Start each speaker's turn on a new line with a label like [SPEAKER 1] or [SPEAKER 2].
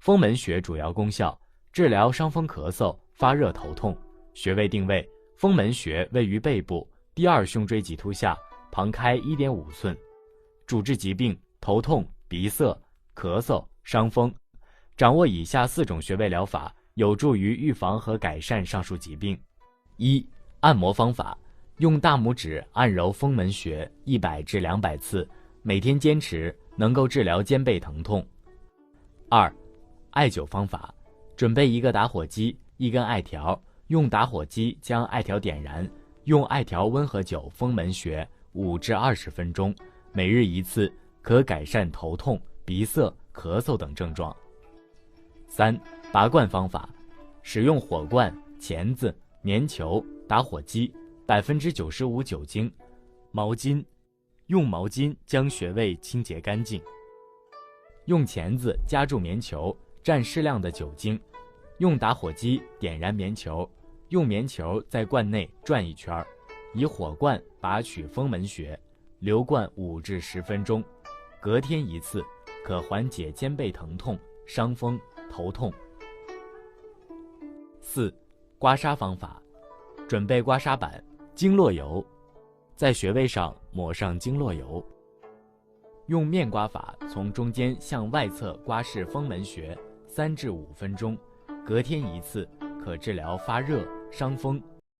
[SPEAKER 1] 风门穴主要功效：治疗伤风咳嗽、发热头痛。穴位定位：风门穴位于背部第二胸椎棘突下，旁开1.5寸。主治疾病：头痛、鼻塞、咳嗽、伤风。掌握以下4种穴位疗法，有助于预防和改善上述疾病。1. 按摩方法：用大拇指按揉风门穴100至200次，每天坚持，能够治疗肩背疼痛。2. 艾灸方法：准备一个打火机、1根艾条，用打火机将艾条点燃，用艾条温和灸风门穴5至20分钟，每日1次，可改善头痛、鼻塞、咳嗽等症状。3. 拔罐方法：使用火罐、钳子、棉球、打火机、95%酒精、毛巾，用毛巾将穴位清洁干净。用钳子夹住棉球，蘸适量的酒精，用打火机点燃棉球，用棉球在罐内转一圈，以火罐拔取风门穴，留罐5至10分钟，隔天1次，可缓解肩背疼痛、伤风、头痛。4. 刮痧方法：准备刮痧板、经络油，在穴位上抹上经络油，用面刮法从中间向外侧刮拭风门穴3至5分钟，隔天1次，可治疗发热、伤风、